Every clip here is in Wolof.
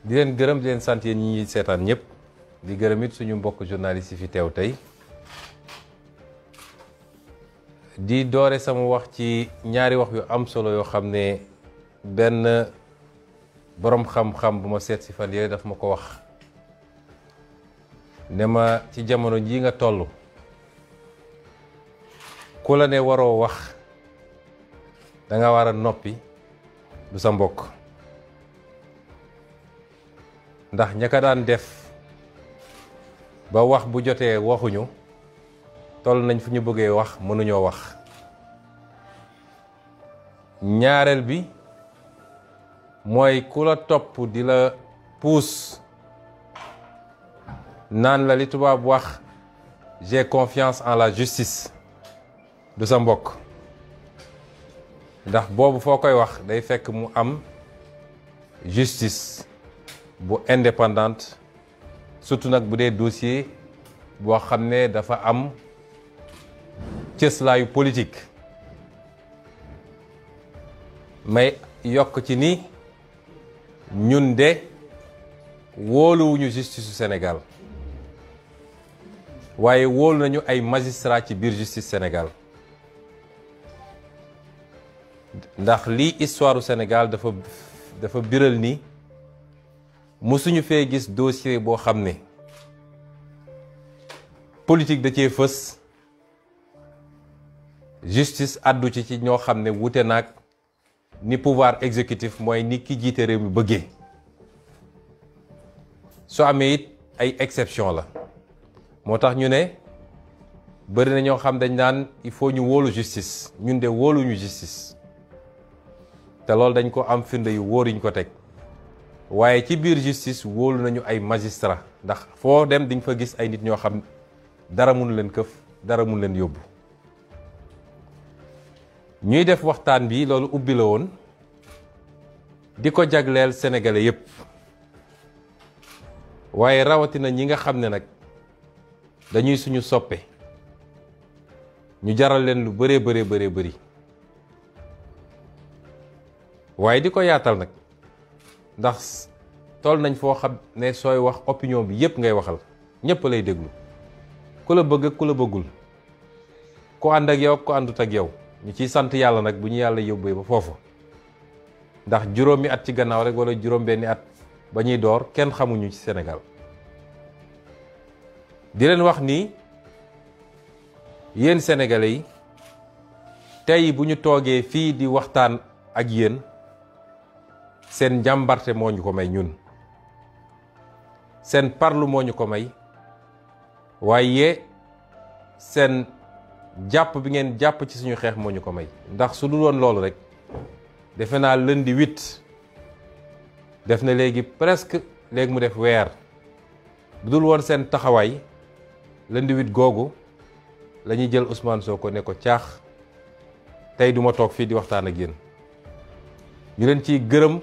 di leen gërëm di leen sant yéen ñi seetaan ñëpp di gërëm it suñu mbokk journaliste yi fi teew tey di doore sama wax ci ñaari wax yu am solo yoo xam ne benn boroom xam-xam bu ma seet si fan yii daf ma ko wax ne ma ci jamono jii nga toll ku la ne waroo wax danga war a noppi du sa mbokk ndax ña ka daan def ba wax bu jotee waxuñu toll nañ fu ñu bëggee wax mënuñoo wax ñaareel bi mooy ku la topp di la puus naan la li tubaab wax j'ai confiance en la justice du sa mbokk ndax boobu foo koy wax day fekk mu am justice bu indépendante surtout nag bu dee dossier boo xam ne dafa am cëslaayu politique may yokk ci ni ñun de wóoluwuñu justice su Sénégal waaye wóolu nañu ay magistrat ci biir justice Sénégal ndax lii histoire u Sénégal dafa biral ni musuñu fee gis dossier boo xam ne politique da cee fës justice addu ci ñoo xam ne wute naag ni pouvoir exécutif mooy ni ki jiite réew mi bëggee soo amee it ay exception la moo tax ñu ne bëri na ñoo xam dañ naan il faut ñu wóolu justice ñun de wóoluñu justice te loolu dañ ko am firnde yu wóor yuñ ko teg waaye ci biir justice wóolu nañu ay magistrat ndax foo dem diñ fa gis ay nit ñoo xam dara mun leen këf dara mun leen yóbbu ñuy def waxtaan bi loolu ubbi la woon di ko jagleel sénégalais yépp waaye rawatina ñi nga xam ne nag dañuy suñu soppe ñu jaral leen lu bëree bëri waaye di ko yaatal nag ndax toll nañ foo xam ne sooy wax opinion bi yépp ngay waxal ñépp lay déglu ku la bëgg ak ku la bëggul ku ànd ak yow ku àndut ak yow ñu ciy sant yàlla nag bu ñu yàlla yóbbee ba foofu ndax juróomi at ci gannaaw rek wala juróom benni at ba ñuy door kenn xamuñu ci Sénégal di leen wax ni yéen sénégalais yi tey bu ñu toogee fii di waxtaan ak yéen seen njàmbarte moo ñu ko may ñun seen parlu moo ñu ko may waaye seen jàpp bi ngeen jàpp ci suñu xeex moo ñu ko may ndax su dul woon loolu rek defe naa lundi 8 def na léegi presque léegi mu def weer bu dul woon seen taxawaay lundi 8 googu la ñuy jël Ousmane Sonko ne ko caax tey duma toog fii di waxtaan ak yéen ñu leen ciy gërëm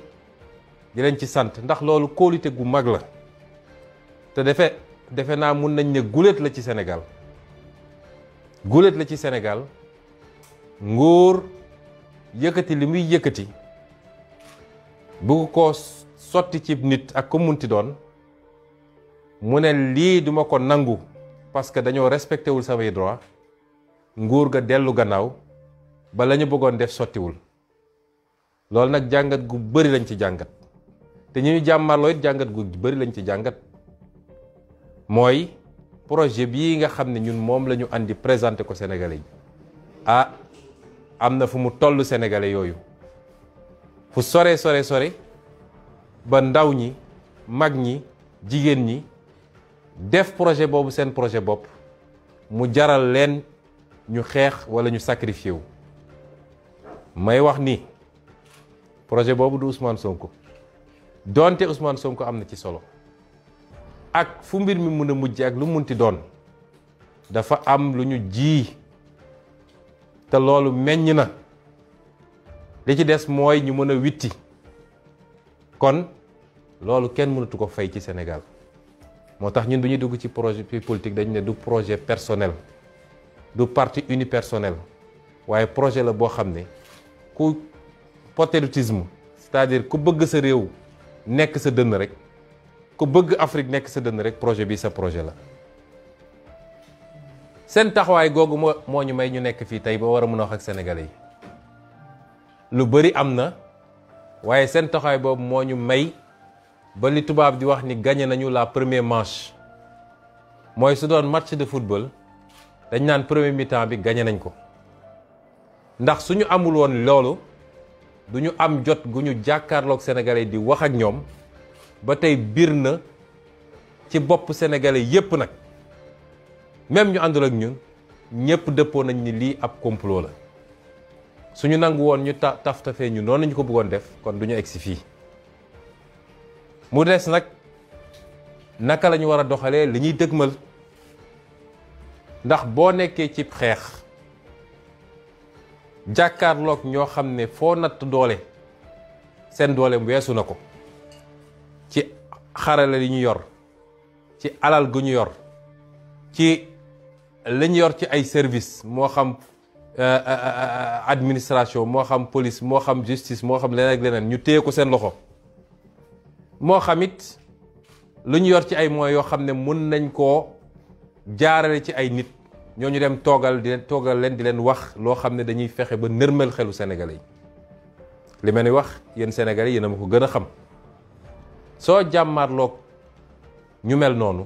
di leen ci sant ndax loolu kóolute gu mag la te defe naa mun nañ ne guléet la ci Sénégal guléet la ci Sénégal nguur yëkkati li muy yëkkati bugg ko sotti ci nit ak ko munti doon mu ne lii duma ko nangu parce que dañoo respecté wul samay droit nguur ga dellu gannaaw ba la ñu bëggoon def sottiwul loolu nag jàngat gu bari lañ ci jàngat te ñuy jàmmarloo it jàngat gu bari lañ ci jàngat mooy projet bii nga xam ne ñun moom la ñu andi présenté ko Sénégalais yi am na fu mu toll Sénégalais yooyu fu sore ba ndaw ñi mag ñi jigéen ñi def projet boobu seen projet bopp mu jaral leen ñu xeex wala ñu sacrifié wu may wax ni projet boobu du Ousmane Sonko donte Ousmane Sonko am na ci solo ak fu mbir mi mën a mujj ak lu munti doon dafa am lu ñu ji te loolu meññ na li ci des mooy ñu mën a witti kon loolu kenn mënatu ko fay ci Sénégal moo tax ñun du ñu dugg ci projet politique dañu ne du projet personnel du parti unipersonnel waaye projet la boo xam ne ku patriotisme c'est-à-dire ku bëgg sa réew nekk sa dënn rek ku bëgg Afrique nekk sa dënn rek projet bi sa projet la. seen taxawaay googu moo ñu may ñu nekk fii tey ba war a mën a wax ak sénégalais yi lu bëri am na waaye seen taxawaay boobu moo ñu may ba li tubaab di wax ni gagné nañu la première manche mooy su doon match de football dañ naan premier mi-temps bi gagné nañ ko ndax suñu amul woon loolu du ñu am jot gu ñu jàkkaarloog sénégalais di wax ak ñoom ba tey biir na ci bopp sénégalais yépp nag même ñu àndul ak ñun ñëpp dëppoo nañ ni lii ab complot la suñu nangu woon ñu taftafee ñu noonu ñu ko bëggoon def kon du ñu egsi fii mu des nag naka la ñu war a doxalee li ñuy dëgmal ndax boo nekkee ci xeex jàkkaarloog ñoo xam ne foo natt doole seen doole weesu na ko ci xarala li ñu yor ci alal gu ñu yor ci li ñu yor ci ay service moo xam administration moo xam police moo xam justice moo xam leneen ak leneen ñu téye ko seen loxo moo xam it lu ñu yor ci ay moyens yoo xam ne mun nañ koo jaarale ci ay nit ñoo ñu dem toogal leen di leen wax loo xam ne dañuy fexe ba nërmel xelu sénégalais yi li ma ni wax yéen sénégalais yéen a ma ko gën a xam soo jàmmaarloog ñu mel noonu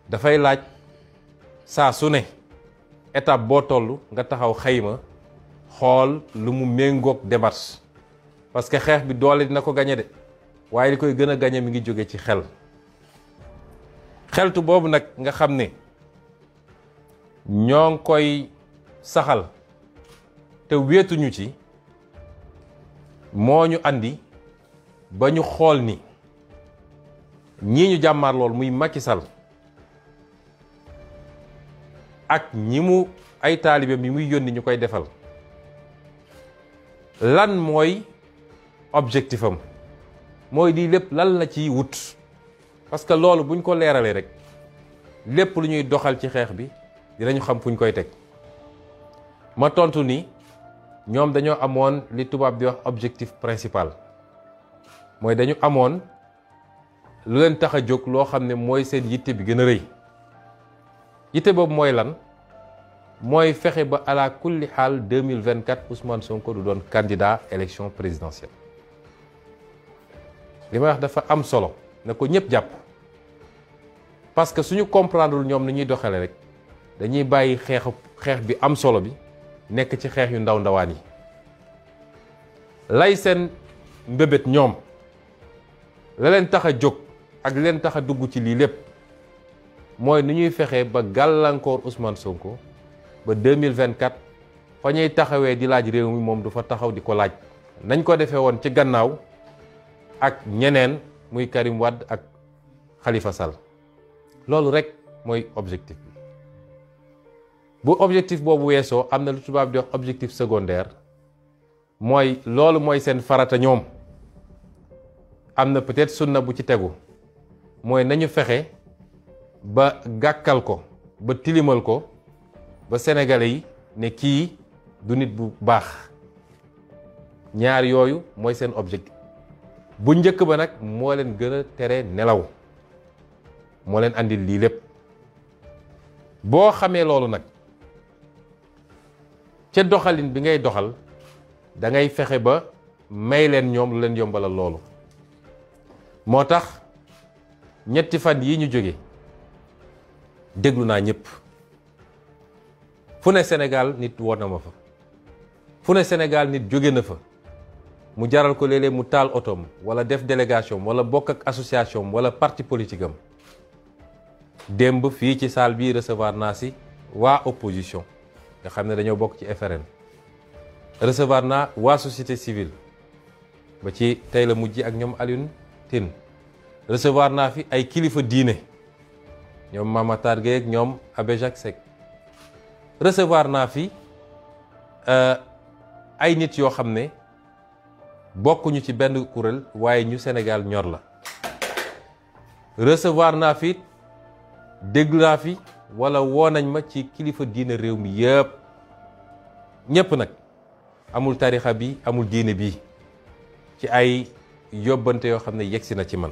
dafay laaj saa su ne étape boo toll nga taxaw xayma xool lu mu méngoog démarche parce que xeex bi doole dina ko gañe de waaye li koy gën a gañe mi ngi jóge ci xeltu boobu nag nga xam ne ñoo ngi koy saxal te wéetuñu ci moo ñu andi ba ñu xool ni ñii ñu jàmmaar lool muy Macky Sall ak ñi mu ay taalibeem yi muy yónni ñu koy defal lan mooy objectif am mooy lii lépp lan la ciy wut parce que loolu buñ ko leeralee rek lépp lu ñuy doxal ci xeex bi dinañu xam fuñ koy teg ma tontu ni ñoom dañoo amoon li tubaab di wax objectif principal mooy dañu amoon lu leen tax a jóg loo xam ne mooy seen yitte bi gën a rëy yitte boobu mooy lan mooy fexe ba ala kulli xaal 2024 Ousmane Sonko du doon candidat élection présidentielle li may wax dafa am solo na ko ñëpp jàpp parce que suñu comprendre ñoom ni ñuy doxale rek dañuy bàyyi xeex bi am solo bi nekk ci xeex yu ndaw ndawaan yi lay seen mbébét ñoom la leen tax a jóg ak leen tax a dugg ci lii lépp mooy ni ñuy fexe ba gàllankoor Ousmane Sonko ba 2024 fa ñuy taxawee di laaj réew mi moom du fa taxaw di ko laaj nañ ko defee woon ci gannaaw ak ñeneen muy Karim Wade ak Khalifa Sall loolu rek mooy objectif bi bu objectif boobu weesoo am na lu tubaab di wax objectif secondaire mooy loolu mooy seen farata ñoom am na peut-être sunna bu ci tegu mooy nañu fexe ba gàkkal ko ba tilimal ko ba sénégalais yi ne kii du nit bu baax ñaar yooyu mooy seen objectif bu njëkk ba nag moo leen gën a tere nelaw moo leen andil lii lépp boo xamee loolu nag ca doxalin bi ngay doxal da ngay fexe ba may leen ñoom lu leen yombalal loolu moo tax ñetti fan yi ñu jóge déglu naa ñëpp fu ne Sénégal nit woo na ma fa fu ne Sénégal nit jóge na fa mu jaral ko léeg-léeg mu taal otoom wala def délégation wala bokk ak association wala parti politique am démb fii ci salle bii recevoir naa si waa opposition nga xam ne dañoo bokk ci FRN recevoir naa waa société civile ba ci tey la mujj ak ñoom Alioune Tine recevoir naa fi ay kilifa diine ñoom Mame Matar Gueye ak ñoom Abbé Jacques Seck recevoir naa fi ay nit yoo xam ne bokkuñu ci benn kuréel waaye ñu Sénégal ñor la recevoir naa fi déglu naa fi wala woo nañ ma ci kilifa diine réew mi yëpp ñëpp nag amul tarixa bi amul diine bi ci ay yóbbante yoo xam ne yegsi na ci man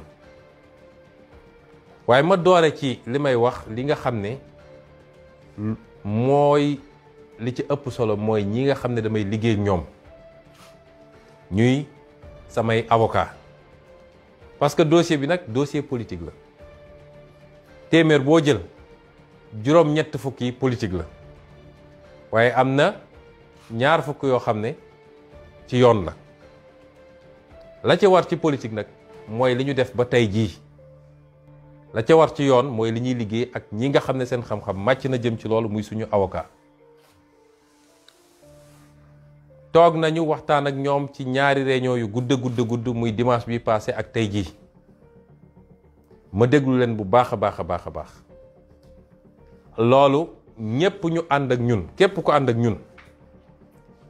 waaye ma doore ci li may wax li nga xam ne mooy li ci ëpp solo mooy ñi nga xam ne damay liggéey ak ñoom ñuy samay avocat parce que dossier bi nag dossier politique la téeméer boo jël juróom-ñett fukk yi politique la waaye am na ñaar fukk yoo xam ne ci yoon la ca war ci politique nag mooy li ñu def ba tey jii la ca war ci yoon mooy li ñuy liggéey ak ñi nga xam ne seen xam-xam màcc na jëm ci loolu muy suñu avocat toog nañu waxtaan ak ñoom ci ñaari réunion yu gudd muy dimanche bi passé ak tey jii ma déglu leen bu baax a baax loolu ñépp ñu ànd ak ñun képp ko ànd ak ñun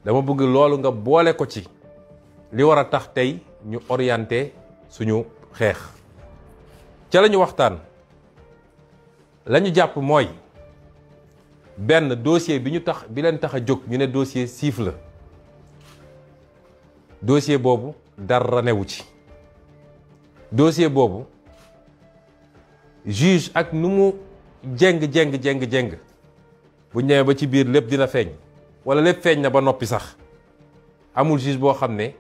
dama bëgg loolu nga boole ko ci li war a tax tey ñu orienté suñu xeex ca la ñu waxtaan la ñu jàpp mooy benn dossier bi leen tax a jóg ñu ne dossier siif la dossier boobu dara newu ci dossier boobu juge ak nu mu jeng bu ñëwee ba ci biir lépp dina feeñ wala lépp feeñ na ba noppi sax amul juge boo xam ne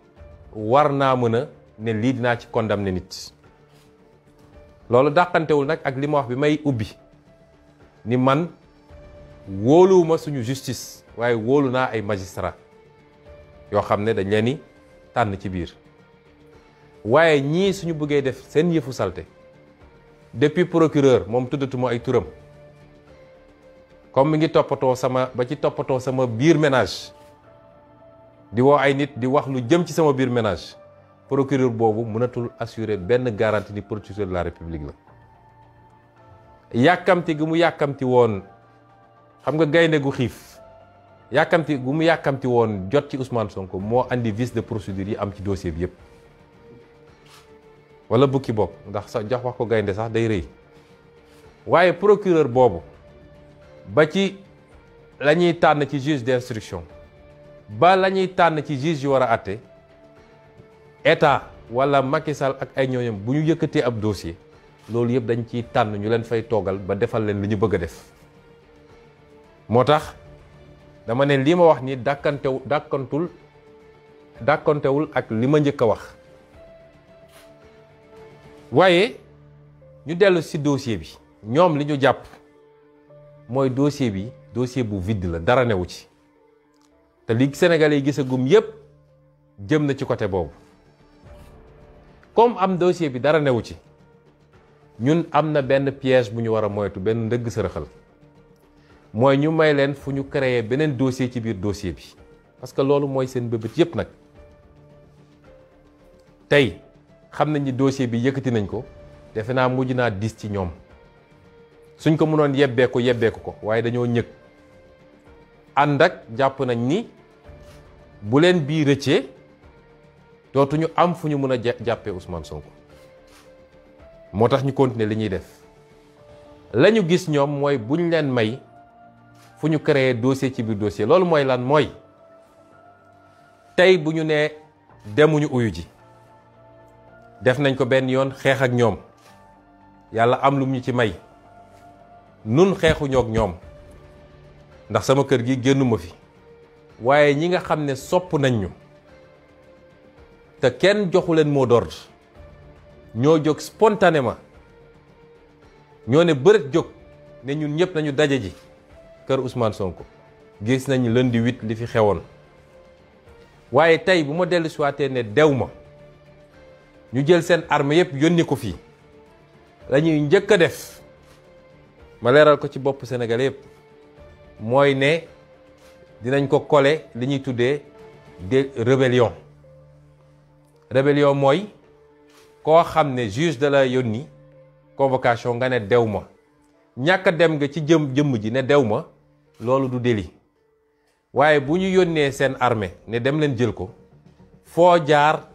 war naa mën a ne lii dinaa ci condamner nit loolu dàqantewul nag ak li ma wax bi may ubbi ni man wóoluwuma suñu justice waaye wóolu naa ay magistrat yoo xam ne dañ leen ni tànn ci biir waaye ñii suñu bëggee def seen yëfu salte depuis procureur moom tuddatuma ay turam comme mi ngi toppatoo sama biir ménage di woo ay nit di wax lu jëm ci sama biir ménage procureur boobu mënatul assurer benn garantie ni procureur de la république la yàkkamti gu mu yàkkamti woon xam nga gaynde gu xiif yàkkamti gu mu yàkkamti woon jot ci Ousmane Sonko moo andi vice de procédure yi am ci dossier bi yépp wala bukki bokk ndax sax jox wax ko gaynde sax day rëy waaye procureur boobu ba ci la ñuy tànn ci juge d'instruction ba la ñuy tànn ci juge yu war a àtte état wala Macky Sall ak ay ñooñam bu ñu yëkkatee ab dossier loolu yëpp dañ ciy tànn ñu leen fay toogal ba defal leen li ñu bëgg a def moo tax dama ne lii ma wax ni dàkkantewul ak li ma njëkk a wax waaye ñu dellu ci dossier bi ñoom li ñu jàpp mooy dossier bi dossier bu vide la dara newu ci te li Sénégalais yi gisagum yépp jëm na ci côté boobu comme am dossier bi dara newu ci ñun am na benn piège bu ñu war a moytu benn ndëgg sërëxal mooy ñu may leen fu ñu créer beneen dossier ci biir dossier bi parce que loolu mooy seen bëbët yépp nag tey xam nañ ni dossier bi yëkkati nañ ko defe naa mujj naa diis ci ñoom suñ ko mënoon yebbeeku ko waaye dañoo ñëg ànd ak jàpp nañ ni bu leen bii rëccee dootuñu am fu ñu mën a jàppee Ousmane Sonko moo tax ñu continuer li ñuy def la ñu gis ñoom mooy buñ leen may fu ñu créer dossier ci biir dossier loolu mooy lan mooy tey bu ñu nee demuñu uyu ji def nañ ko benn yoon xeex ak ñoom yàlla am lu ñu ci may nun xeexuñoo ak ñoom ndax sama kër gi génnuma fi waaye ñi nga xam ne sopp nañ ñu te kenn joxu leen mot d'ordre ñoo jóg spontanément ñoo ne bërët jóg ne ñun ñëpp nañu daje ji kër Ousmane Sonko gis nañ lundi 8 li fi xewoon waaye tey bu ma dellu siwaatee ne dew ma ñu jël seen arme yëpp yónni ko fii la ñuy njëkk a def ma leeral ko ci bopp Sénégal yëpp mooy ne dinañ ko coller li ñuy tuddee de rébellion mooy koo xam ne juge de la yónni convocation nga ne dew ma ñàkk a dem nga ci jëmm ji ne dew ma loolu du délit waaye bu ñu yónnee seen armée ne dem leen jël ko foo jaar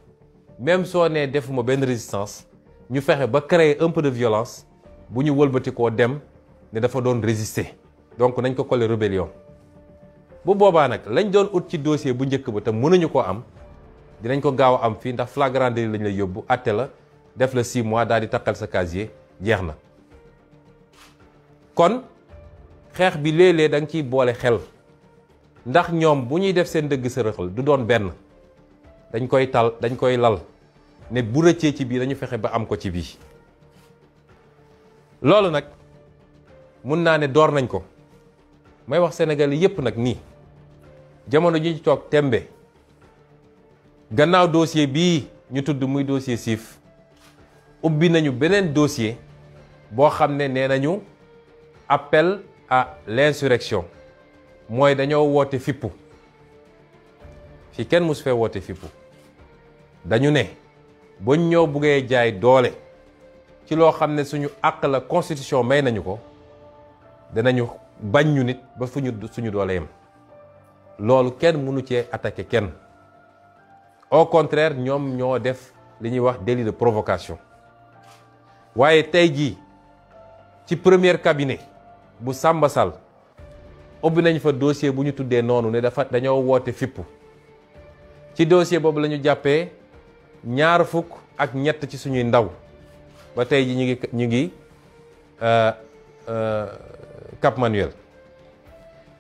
même soo nee defuma benn résistance ñu fexe ba créer un peu de violence bu ñu wëlbati koo dem ne dafa doon résister donc nañ ko coller rébellion bu boobaa nag lañ doon ut ci dossier bu njëkk ba te mënuñu koo am dinañ ko gaaw a am fii ndax flagrant délit lañ lay yóbbu àtte la def la 6 mois daal di takkal sa casier jeex na kon xeex bi léeg-léeg da nga ciy boole xel ndax ñoom bu ñuy def seen dëgg sërëxal du doon benn dañ koy lal ne bu rëccee ci bii dañu fexe ba am ko ci bii. loolu nag mun naa ne door nañ ko may wax Sénégal yépp nag nii jamono ji ñu toog tembe gannaaw dossier bii ñu tudd muy dossier Siff ubbi nañu beneen dossier boo xam ne nee nañu appel à l'insurrection mooy dañoo woote fippu fi kenn mus fee woote fippu dañu ne buñ ñoo buggee jaay doole ci loo xam ne suñu àq la constitution may nañu ko danañu bañ ñu nit ba suñu doole yem loolu kenn mënu cee attaquer kenn au contraire ñoom ñoo def li ñuy wax délit de provocation waaye tey jii ci premier cabinet bu Samba Sall ubbi nañ fa dossier bu ñu tuddee noonu ne dañoo woote fippu ci dossier boobu la ñu jàppee 23 ci suñuy ndaw ba tey ji ñu ngi Cap Manuel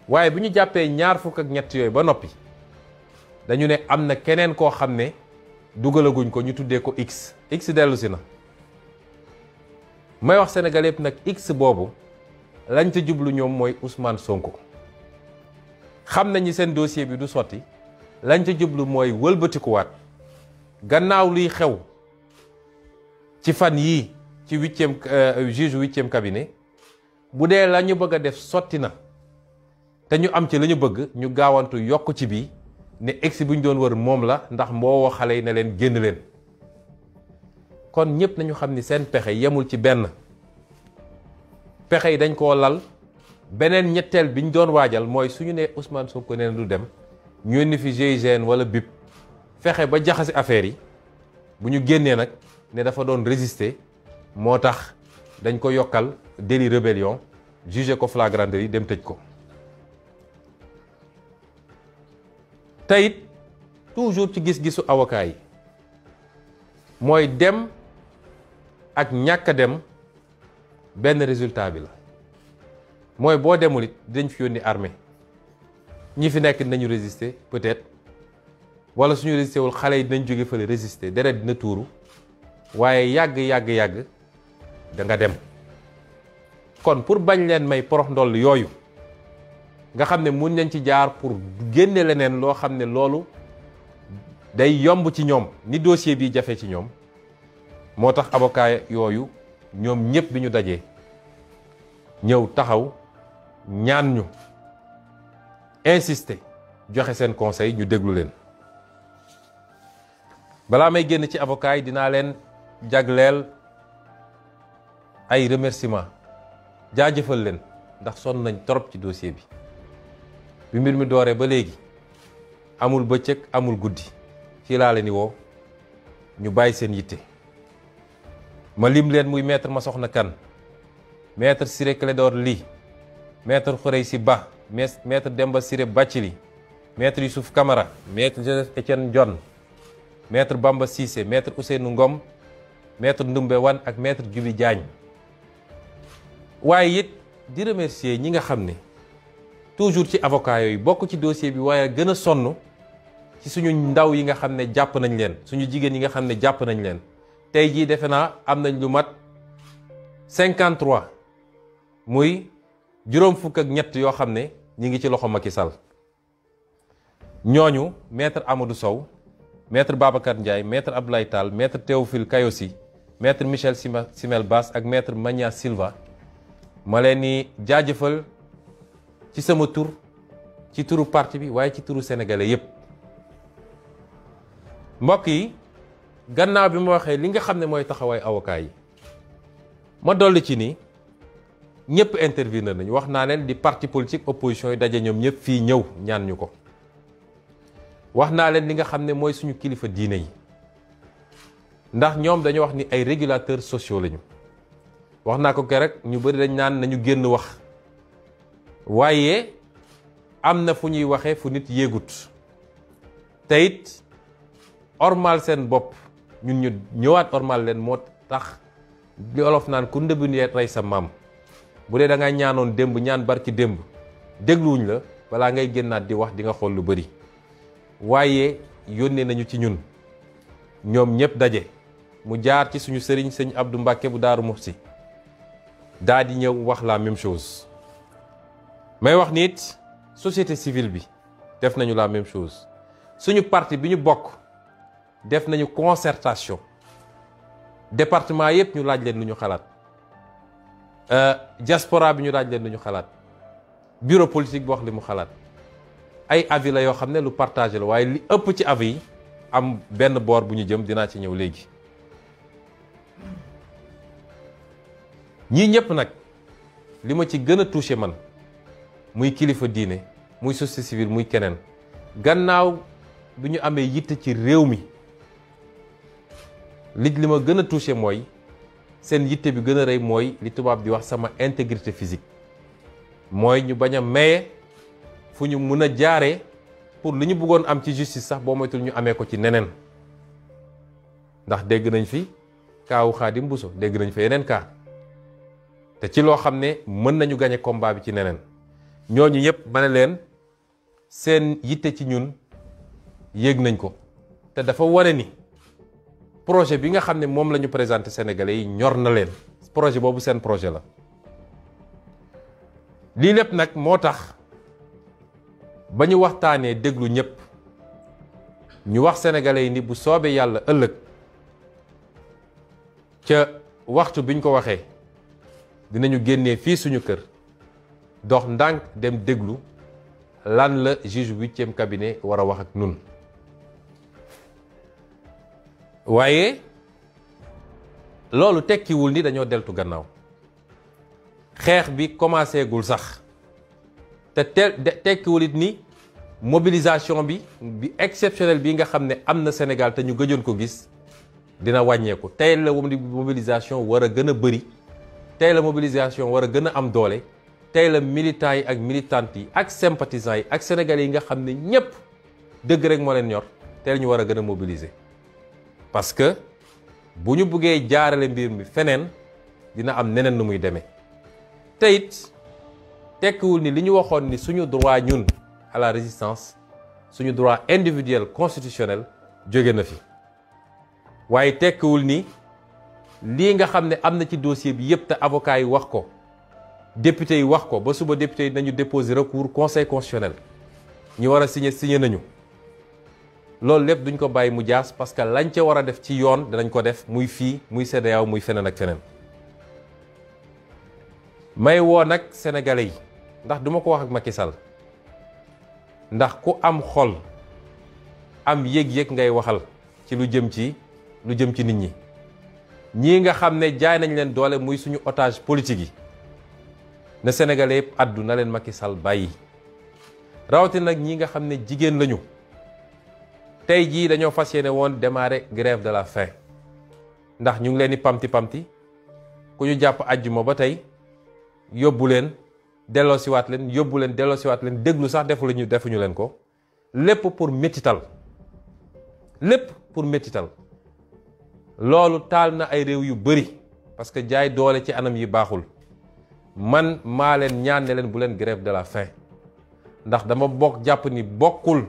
waaye bu ñu jàppee 23 yooyu ba noppi dañu ne am na keneen koo xam ne dugalaguñ ko ñu tuddee ko X dellu si na may wax Sénégal yëpp nag X boobu lañ ca jublu ñoom mooy Ousmane Sonko xam nañu seen dossier bi du sotti lañ ca jublu mooy wëlbatikuwaat gannaaw luy xew ci fan yii ci juge 8e cabinet bu dee la ñu bëgg a def sotti na te ñu am ci la ñu bëgg ñu gaawantu yokk ci bii ne X bu ñu doon wër moom la ndax moo wax xale yi ne leen génn leen kon ñëpp nañu xam ni seen pexe yemul ci benn pexe yi dañ koo lal beneen ñetteel bi ñu doon waajal mooy suñu ne Ousmane Sonko nee na du dem ñu indi fi GIGN wala BIP fexe ba jaxase affaire yi bu ñu génnee nag ne dafa doon résister moo tax dañ ko yokkal délit rébellion jugé ko flagranterie dem tëj ko. teyit toujours ci gis-gisu avocat yi mooy dem ak ñàkk a dem benn résultat bi la mooy boo demul it dañ fi yónni armée ñi fi nekk dinañu résister peut-être wala suñu résister wul xale yi dinañ jóge fële résister deret dina tuuru waaye yàgg da nga dem kon pour bañ leen may porox ndoll yooyu nga xam ne mun nañ ci jaar pour génne leneen loo xam ne loolu day yomb ci ñoom ni dossier bi jafe ci ñoom moo tax avocat yooyu ñoom ñëpp bi ñu dajee ñëw taxaw ñaan ñu insister joxe seen conseil ñu déglu leen balaa may génn ci avocat yi dinaa leen jagleel ay remerciement jaajëfal leen ndax sonn nañ trop ci dossier bi mbir mi dooree ba léegi amul bëccëg amul guddi ci laa leen di woo ñu bàyyi seen yitte ma lim leen muy maître Massokhna Kane maître Ciré Clédor Ly maître Khoureyssi Ba maître Demba Ciré Bathily maître Youssouf Camara maître Joseph Étienne Dione maître Bamba Cissé maître Ousseynou Ngom maître Ndoumbé Wane ak maître Djibi Diagne waaye it di remercier ñi nga xam ne toujours ci avocat yooyu bokk ci dossier bi waaye gën a sonn ci suñu ndaw yi nga xam ne jàpp nañ leen suñu jigéen yi nga xam ne jàpp nañ leen tey jii defe naa am nañ lu mat 53 muy juróom fukk ak ñett yoo xam ne ñi ngi ci loxo Macky Sall ñooñu maître Amadou Sow maître Babacar Ndiaye maître Abdoulaye Tall maître Théophile Kayosi maître Michel Simel Bass ak maître Magna Silva ma leen ni jaajëfal ci sama tur ci turu parti bi waaye ci turu sénégalais yépp mbokk yi gannaaw bi ma waxee li nga xam ne mooy taxawaay avocat yi ma dolli ci ni ñëpp intervenir nañu wax naa leen di parti politique opposition yi daje ñoom ñëpp fii ñëw ñaan ñu ko wax naa leen li nga xam ne mooy suñu kilifa diine yi ndax ñoom dañu wax ni ay régulateurs sociaux lañu wax naa ko keroog ñu bari dañ naan nañu génn wax waaye am na fu ñuy waxee fu nit yéegut te it ormal seen bopp ñun ñu ñëwaat ormal leen moo tax li olof naan ku ndëbbu rey sa maam bu dee da nga ñaanoon démb ñaan barki démb dégluwuñ la balaa ngay génnaat di wax di nga xool lu bëri waaye yónnee nañu ci ñun ñoom ñëpp daje mu jaar ci suñu sëriñ sëñ Abdou Mbacke bu Daaru Muxti daa di ñëw wax la même chose may wax nit société civile bi def nañu la même chose suñu parti bi ñu bokk def nañu concertation département yëpp ñu laaj leen lu ñu xalaat diaspora bi ñu laaj leen lu ñu xalaat bureau politique bi wax li mu xalaat ay avis la yoo xam ne lu partagé la waaye li ëpp ci avis yi am benn boor bu ñu jëm dinaa ci ñëw léegi ñii ñëpp nag li ma ci gën a touché man muy kilifa diine muy société civile muy keneen gannaaw bi ñu amee yitte ci réew mi li ma gën a touché mooy seen yitte bi gën a rëy mooy li tubaab di wax sama intégrité physique mooy ñu bañ a maye fu ñu mun a jaaree pour li ñu bëggoon am ci justice sax boo moytul ñu amee ko ci neneen ndax dégg nañ fi kaawu Xaadim Buso dégg nañ fa yeneen kaa te ci loo xam ne mën nañu gañe combat bi ci neneen ñooñu yëpp ma ne leen seen yitte ci ñun yéeg nañ ko te dafa wane ni projet bi nga xam ne moom la ñu présenté Sénégalais yi ñor na leen projet boobu seen projet la lii lépp nag moo tax ba ñu waxtaanee déglu ñëpp ñu wax Sénégalais yi ni bu soobee yàlla ëllëg ca waxtu bi ñu ko waxee dinañu génnee fii suñu kër dox ndànk dem déglu lan la juge 8e cabinet war a wax ak nun waaye loolu tekkiwul ni dañoo deltu gannaaw xeex bi commencé gul sax te tekkiwul it ni mobilisation bi exceptionnelle bi nga xam ne am na Sénégal te ñu gëjoon ko gis dina wàññeeku tey la mobilisation war a gën a bëri tey la mobilisation war a gën a am doole tey la militants yi ak militantes yi ak sympathisants yi ak sénégalais yi nga xam ne ñépp dëgg rek moo leen ñor tey la ñu war a gën a mobiliser parce que bu ñu buggee jaarale mbir mi feneen dina am neneen nu muy demee te it tekkiwul ni li ñu waxoon ni suñu droit ñun à la résistance suñu droit individuel constitutionnel jóge na fi waaye tekkiwul ni lii nga xam ne am na ci dossier bi yépp te avocat yi wax ko député yi wax ko ba suba député yi nañu déposer recours conseil constitutionnel ñi war a signé nañu loolu lépp duñ ko bàyyi mu jaas parce que lañ ca war a def ci yoon danañ ko def muy fii muy CEDEAO muy feneen ak feneen may woo nag sénégalais yi ndax duma ko wax ak Macky Sall ndax ku am xol am yëg-yëg ngay waxal ci lu jëm ci nit ñi ñii nga xam ne jaay nañ leen doole muy suñu otage politique yi na sénégalais yëpp addu na leen Macky Sall bàyyi rawatina nag ñi nga xam ne jigéen lañu tey jii dañoo fas yéene woon démarrer grève de la faim ndax ñu ngi leen di pamti ku ñu jàpp àjjuma ba tey yóbbu leen delloosiwaat leen déglu sax defuñu leen ko lépp pour métital loolu taal na ay réew yu bari parce que jaay doole ci anam yi baaxul man maa leen ñaan ne leen bu leen grève de la faim ndax dama jàpp ni bokkul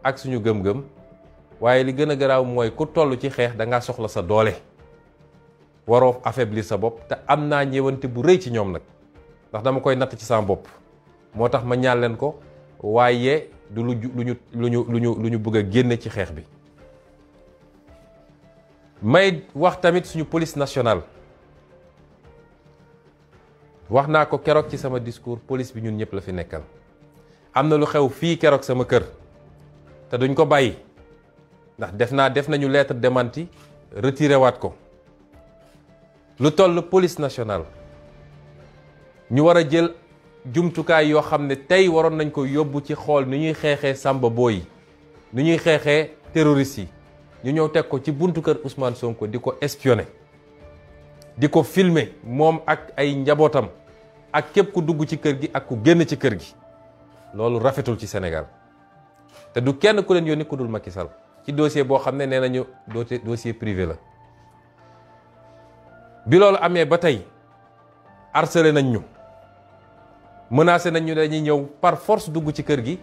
ak suñu gëm-gëm waaye li gën a garaaw mooy ku toll ci xeex da ngaa soxla sa doole waroo affaiblir sa bopp te am naa ñëwante bu rëy ci ñoom nag ndax dama koy natt ci sama bopp moo tax ma ñaan leen ko waaye du lu ñu bëgg a génne ci xeex bi. may wax tamit suñu police nationale wax naa ko keroog ci sama discours police bi ñun ñëpp la fi nekkal am na lu xew fii keroog sama kër. te duñ ko bàyyi ndax def nañu lettre démenti retiré waat ko lu toll police nationale ñu war a jël jumtukaay yoo xam ne tey waroon nañ ko yóbbu ci xool ni ñuy xeexee Samba Boy yi ni ñuy xeexee terroristes yi ñu ñëw teg ko ci buntu kër Ousmane Sonko di ko espionner di ko filmer moom ak ay njabootam ak képp ku dugg ci kër gi ak ku génn ci kër gi loolu rafetul ci Sénégal te du kenn ku leen yónni ku dul Macky Sall ci dossier boo xam ne nee nañu dossier privé la bi loolu amee ba tey harcelé nañ ñu menacé nañ ñu dañuy ñëw par force dugg ci kër gi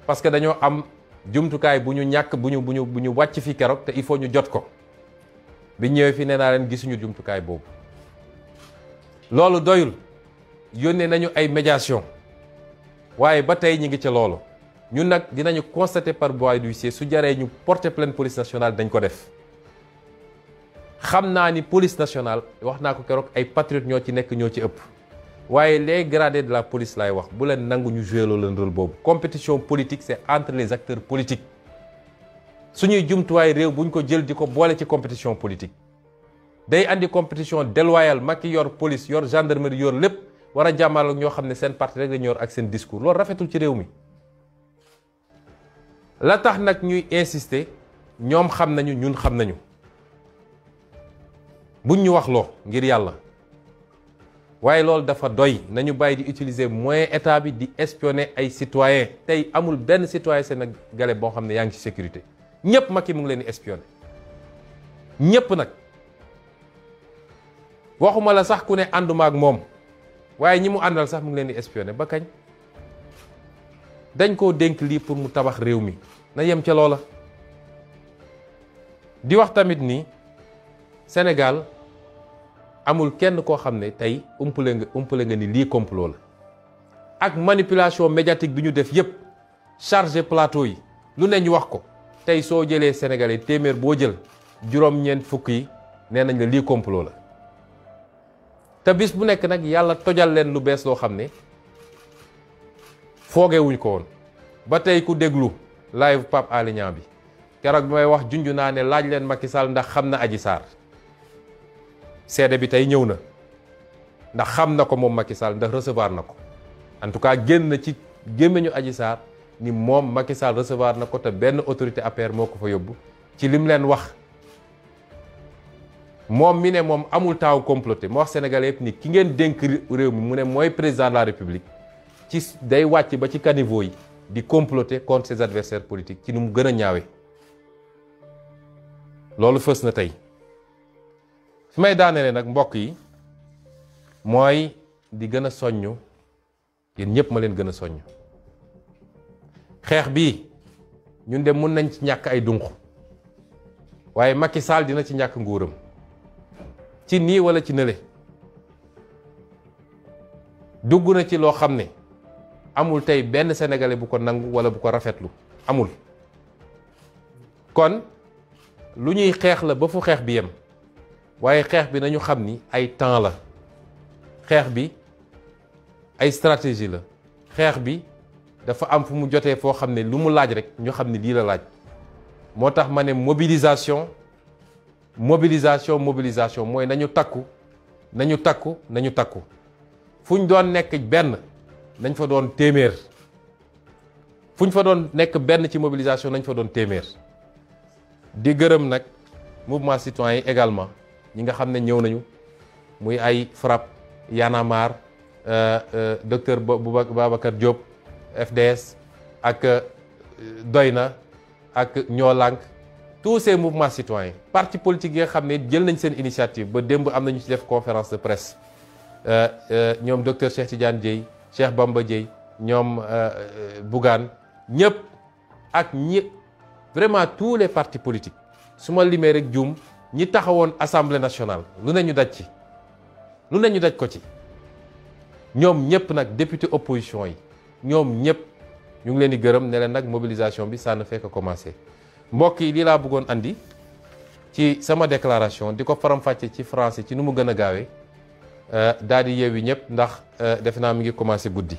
parce que dañoo am jumtukaay bu ñu ñàkk bu ñu wàcc fi keroog te il faut ñu jot ko bi ñëwee fi nee naa leen gisuñu jumtukaay boobu. loolu doyul yónnee nañu ay médiation waaye ba tey ñi ngi ca loolu ñun nag dinañu constater par voie d'huissier su jaree ñu porter plainte police nationale dañ ko def. xam naa ni police nationale wax naa ko keroog ay patriotes ñoo ci nekk ñoo ci ëpp waaye les gradés de la police laay wax bu leen nangu ñu jouer loolu leen rôle boobu. compétition politique c'est entre les acteurs politiques suñuy jumtuwaay réew buñ ko jël di ko boole ci compétition politique day andi compétition déloyale. Macky yor police yor gendarmerie yor lépp war a jàmmal ak ñoo xam ne seen parti rek dañu yor ak seen discours loolu rafetul ci réew mi. la tax nag ñuy insister ñoom xam nañu ñun xam nañu. buñ ñu wax loo ngir yàlla waaye loolu dafa doy nañu bàyyi di utiliser moyen état bi di espionner ay citoyens tey amul benn citoyen sénégalais boo xam ne yaa ngi ci sécurité ñëpp Macky mu ngi leen di espionner ñëpp nag waxuma la sax ku ne ànduma ak moom waaye ñi mu àndal sax mu ngi leen di espionner ba kañ dañ koo dénk lii pour mu tabax réew mi na yem ca loola di wax tamit ni Sénégal amul kenn koo xam ne tey umpale nga ni lii complot la ak manipulation médiatique bi ñu def yépp chargé plateau yi lu ne ñu wax ko tey soo jëlee sénégalais téeméer boo jël juróom-ñeent fukk yi nee nañ la lii complot la te bis bu nekk nag yàlla tojal leen lu bees loo xam ne foogewuñ ko woon ba tey ku déglu live Pape Alé Niang bi keroog bi may wax junj naa ne laaj leen Macky Sall ndax xam na Adji Sarr seede bi tey ñëw na ndax xam na ko moom Macky Sall ndax recevoir na ko en tout cas génn na ci gémmiñu Adji Sarr ni moom Macky Sall recevoir na ko te benn autorité APR moo ko fa yóbbu ci lim leen wax moom mi ne moom amul temps comploté moo wax sénégalais yëpp ni ki ngeen dénk réew mi mu ne mooy président de la république ci day wàcc ba ci caniveau yi di comploter contre ses adversaires politiques ci ni mu gën a ñaawe loolu fës na tey fi may daaneele nag mbokk yi mooy di gën a soññu yéen ñëpp ma leen gën a soññ xeex bii ñun de mun nañ ci ñàkk ay dunq waaye Macky Sall dina ci ñàkk nguuram ci nii wala ci nële dugg na ci loo xam ne amul tey benn sénégalais bu ko nangu wala bu ko rafetlu amul kon lu ñuy xeex la ba fu xeex bi yem waaye xeex bi nañu xam ni ay temps la xeex bi ay stratégie la xeex bi dafa am fu mu jotee foo xam ne lu mu laaj rek ñu xam ne lii la laaj moo tax ma ne mobilisation mooy nañu takku fu ñu doon nekk benn nañ fa doon téeméer fu ñu fa doon nekk benn ci mobilisation nañ fa doon téeméer di gërëm nag mouvement citoyen yi également ñi nga xam ne ñëw nañu muy ay FRAPP Y'en a marre docteur Babacar Diop FDS ak Doyna ak Ñoo Lank tous ces mouvements citoyens parti politique yi nga xam ne jël nañ seen initiative ba démb am nañu ci def conférence de presse ñoom docteur Cheikh Tidiane Dièye Cheikh Bamba Dièye ñoom Bougane ñëpp ak ñi vraiment tous les partis politiques su ma limee rek juum ñi taxawoon assemblée nationale lu ne ñu daj ko ci ñoom ñëpp nag député opposition yi ñoom ñëpp ñu ngi leen di gërëm ne leen nag mobilisation bi ça ne fait que commencer mbokk yi lii laa bëggoon andi ci sama déclaration di ko faram-fàcce ci français ci nu mu gën a gaawee daal di yeewi ñëpp ndax defe naa mi ngi commencer guddi.